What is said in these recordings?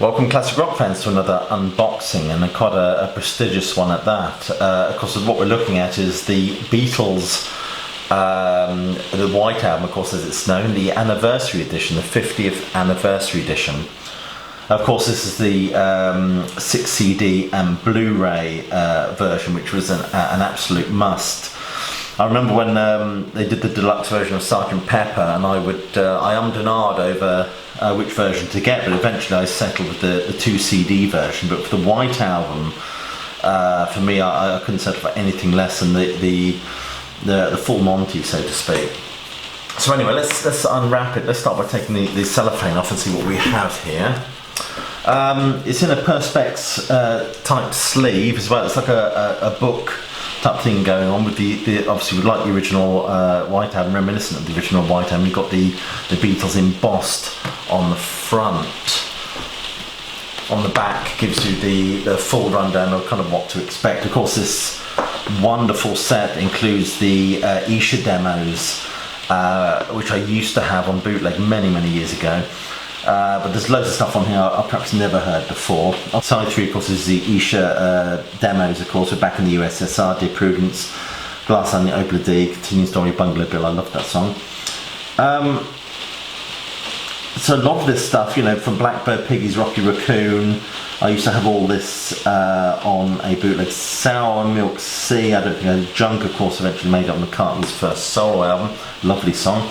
Welcome classic rock fans to another unboxing, and quite a prestigious one at that. Of course, what we're looking at is the Beatles, the White Album, of course as it's known, the anniversary edition, the 50th anniversary edition. Of course this is the 6 CD and Blu-ray version, which was an absolute must. I remember when they did the deluxe version of Sgt. Pepper, and I ummed and ahed over which version to get, but eventually I settled with the 2 CD version. But for the White Album, for me, I couldn't settle for anything less than the full Monty, so to speak. So anyway, let's unwrap it. Let's start by taking the cellophane off and see what we have here. It's in a Perspex type sleeve as well. It's like a book type thing going on with the obviously we like the original White Album, reminiscent of the original White Album. You've got the Beatles embossed on the front. On the back gives you the full rundown of kind of what to expect. Of course, this wonderful set includes the Isha demos, which I used to have on bootleg many years ago. But there's loads of stuff on here I've perhaps never heard before. Side 3, of course, is the Isha demos, of course. We're back in the USSR, Dear Prudence, Glass Onion, Opal D, Continuing Story, Bungalow Bill. I love that song. So a lot of this stuff, you know, from Blackbird Piggies, Rocky Raccoon. I used to have all this on a bootleg. Sour Milk Sea, I don't think I had. Junk, of course, eventually made up McCartney's first solo album. Lovely song.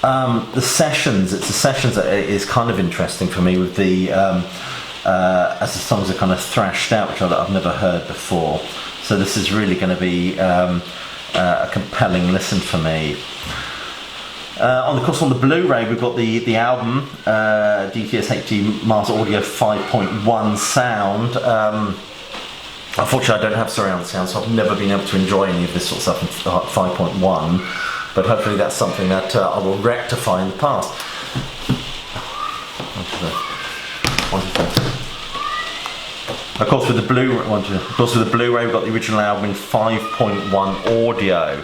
The sessions, it's the sessions that is kind of interesting for me, with the as the songs are kind of thrashed out, which I've never heard before. So this is really going to be a compelling listen for me. Of course, on the Blu-ray we've got the album, DTS HD Mars Audio 5.1 sound. Unfortunately I don't have surround sound, so I've never been able to enjoy any of this sort of stuff in 5.1. But hopefully that's something that I will rectify in the past. Of course, with the Blu-ray, we've got the original album in 5.1 audio.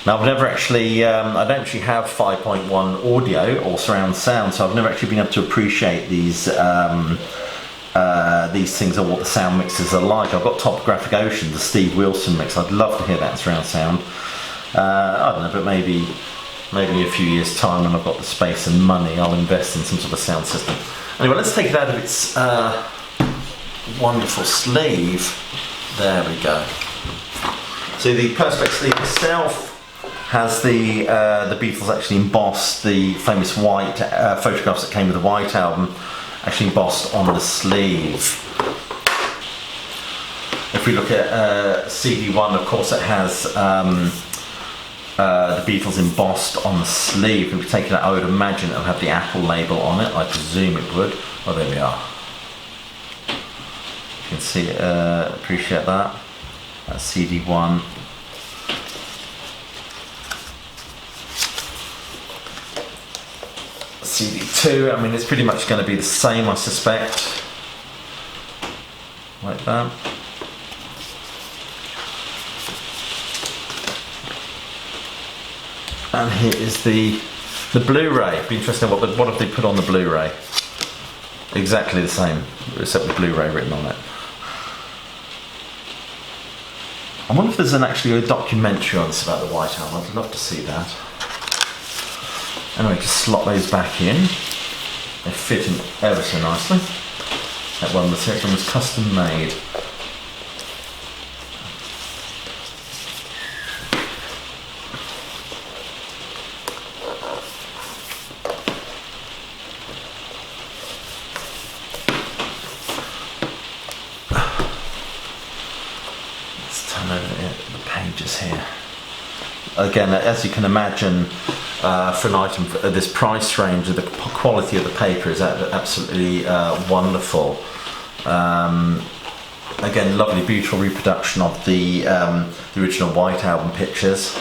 Now, I've never actually, I don't actually have 5.1 audio or surround sound, so I've never actually been able to appreciate these things, or what the sound mixes are like. I've got Topographic Ocean, the Steve Wilson mix. I'd love to hear that surround sound. I don't know, but maybe in a few years' time, when I've got the space and money, I'll invest in some sort of sound system. Anyway, let's take it out of its wonderful sleeve. There we go. So the Perspex sleeve itself has the Beatles actually embossed, the famous white photographs that came with the White Album, actually embossed on the sleeve. If we look at CD1, of course, it has the Beatles embossed on the sleeve. If we take it out, I would imagine it'll have the Apple label on it. I presume it would. Oh, there we are. You can see, appreciate that. That's CD1. CD2, I mean, it's pretty much going to be the same, I suspect. Like that. And here is the Blu-ray. Be interesting, what have they put on the Blu-ray? Exactly the same, except with Blu-ray written on it. I wonder if there's actually a documentary on this about the White Album. I'd love to see that. Anyway, just slot those back in. They fit in ever so nicely. That one was custom made. The pages here. Again, as you can imagine, for an item at this price range, the quality of the paper is absolutely wonderful. Again, lovely, beautiful reproduction of the original White Album pictures.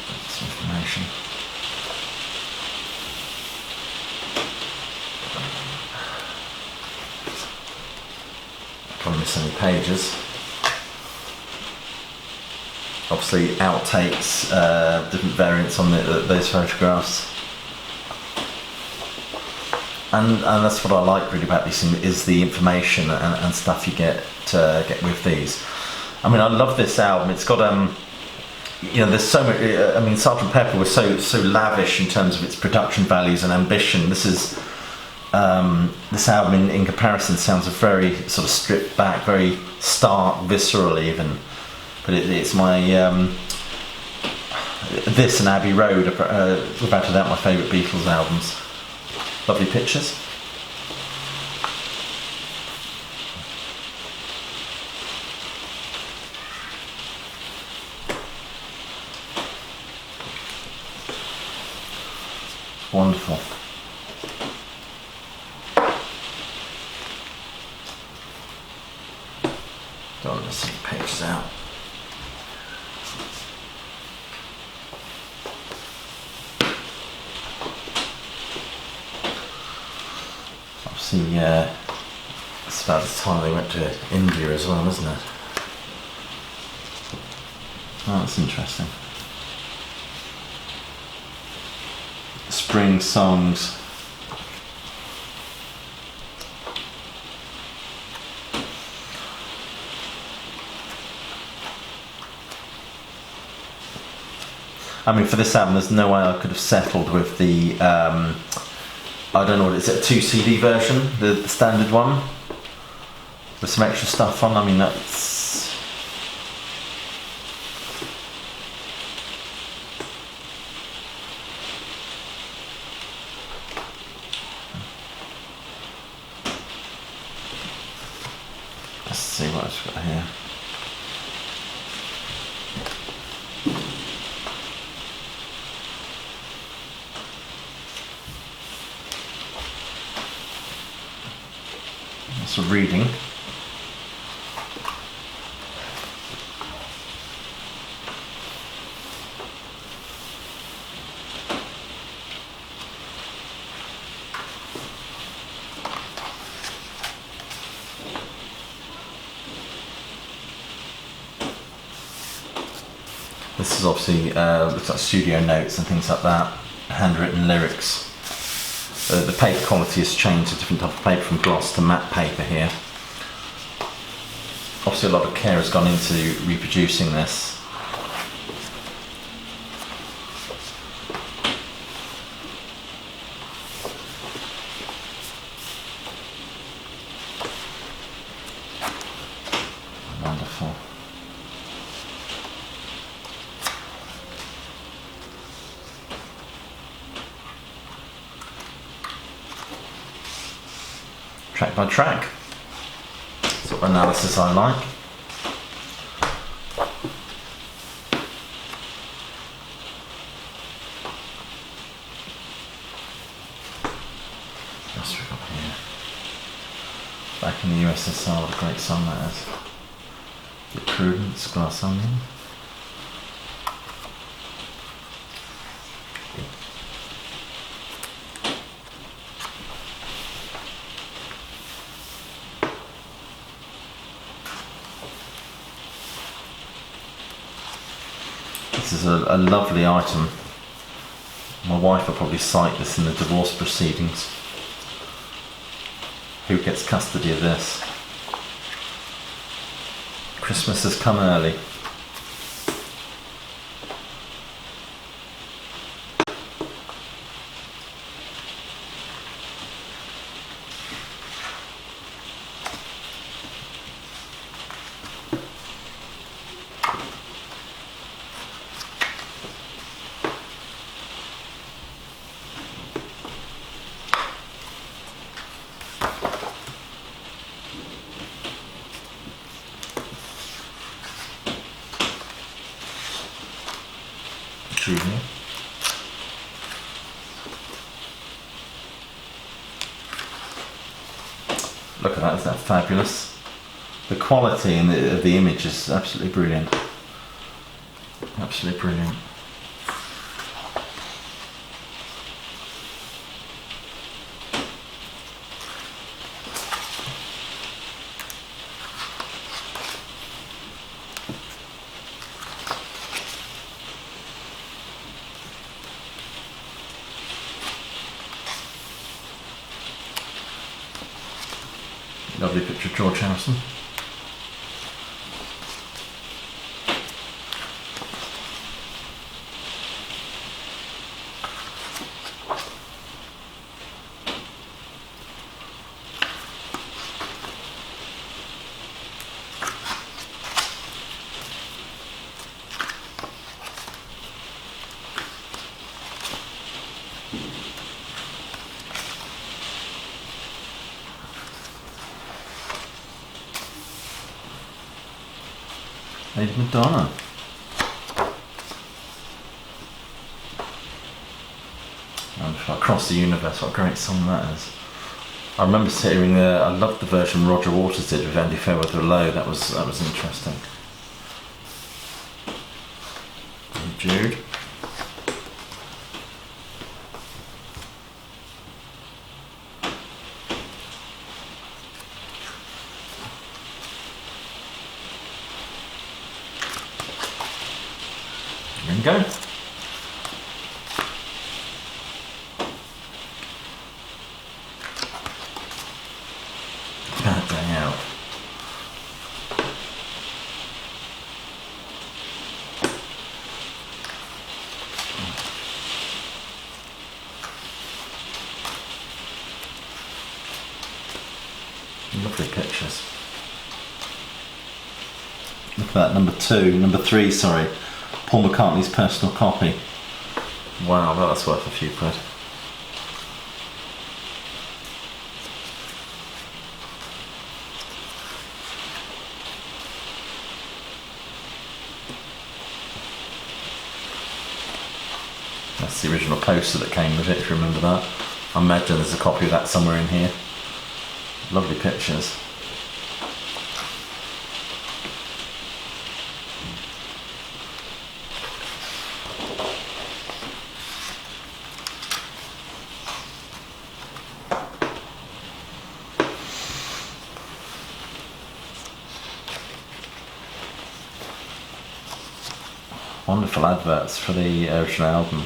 That's information. Can't miss any pages. Obviously outtakes, different variants on those photographs. And that's what I like really about these things, is the information and stuff you get with these. I mean, I love this album. It's got there's so much. I mean, Sgt. Pepper was so lavish in terms of its production values and ambition. This album in comparison sounds very sort of stripped back, very stark, visceral even. But it's my this and Abbey Road are without a doubt my favourite Beatles albums. Lovely pictures. Wonderful. Don't want to see the pages out. Obviously, it's about the time they went to India as well, isn't it? Oh, that's interesting. Spring songs. I mean, for this album, there's no way I could have settled with the, I don't know what it is, a 2 CD version, the standard one, with some extra stuff on. I mean, that's... Let's see what I've got here. That's a reading. This is obviously looks like studio notes and things like that, handwritten lyrics. The paper quality has changed to a different type of paper, from gloss to matte paper here. Obviously a lot of care has gone into reproducing this. Wonderful. Track by track. Sort of analysis I like. What's we got here? Back in the USSR, what a great song that is. The Prudence, Glass Onion. This is a lovely item. My wife will probably cite this in the divorce proceedings. Who gets custody of this? Christmas has come early. Junior. Look at that, isn't that fabulous? The quality of the image is absolutely brilliant. Absolutely brilliant. Lovely picture of George Harrison. Lady Madonna. Across the Universe, what a great song that is. I remember hearing I loved the version Roger Waters did with Andy Fairweather Low. That was interesting. And Jude. There you go. Bad day out. Lovely pictures. Look at that, number 3, sorry. Paul McCartney's personal copy. Wow, well, that's worth a few quid. That's the original poster that came with it, if you remember that. I imagine there's a copy of that somewhere in here. Lovely pictures. Wonderful adverts for the original album.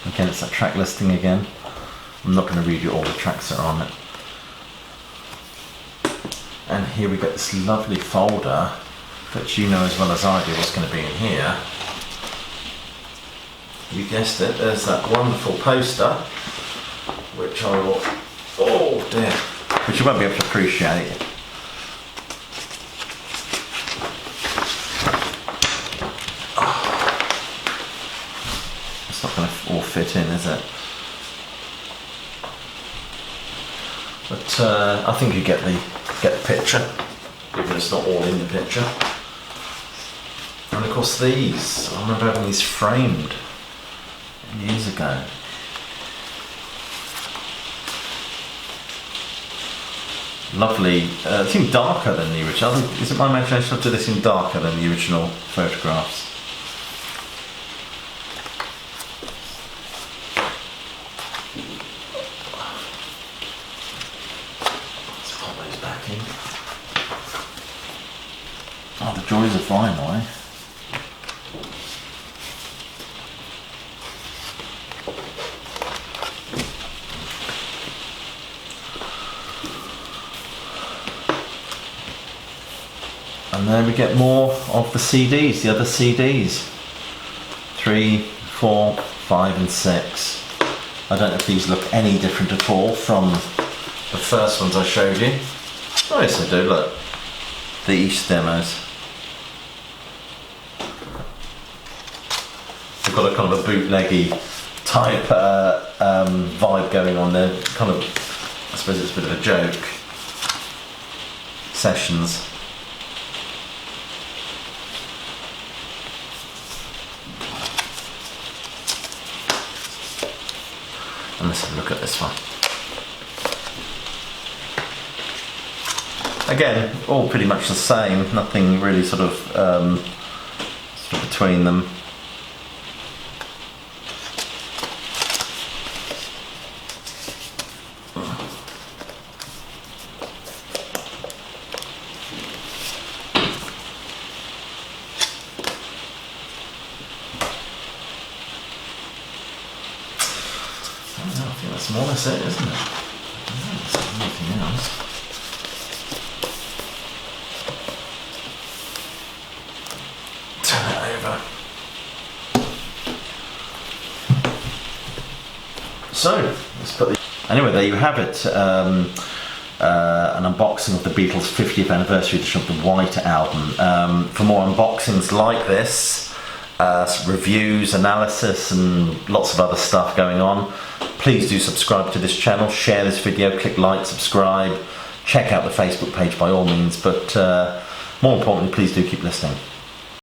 Again, it's that track listing again. I'm not going to read you all the tracks that are on it. And here we got this lovely folder that you know as well as I do what's going to be in here. You guessed it, there's that wonderful poster, which I will, oh dear, which you won't be able to appreciate. It's not going to all fit in, is it? But I think you get the picture, even it's not all in the picture. And of course these, I remember having these framed years ago. Lovely, it seemed darker than the original. I think, is it my imagination, or did they seem darker than the original photographs? Let's pop those back in. Oh, the joys of vinyl, eh? And then we get more of the CDs, the other CDs. 3, 4, 5 and 6. I don't know if these look any different at all from the first ones I showed you. Oh yes they do, look. The East demos. They've got a kind of a bootleggy type vibe going on there. Kind of, I suppose it's a bit of a joke. Sessions. And let's have a look at this one. Again, all pretty much the same, nothing really sort of between them. That's more or less it, isn't it? There's nothing else. Turn it over. So, let's put the... Anyway, there you have it. An unboxing of the Beatles 50th anniversary edition of the White Album. For more unboxings like this, reviews, analysis and lots of other stuff going on, please do subscribe to this channel, share this video, click like, subscribe, check out the Facebook page by all means, but more importantly, please do keep listening.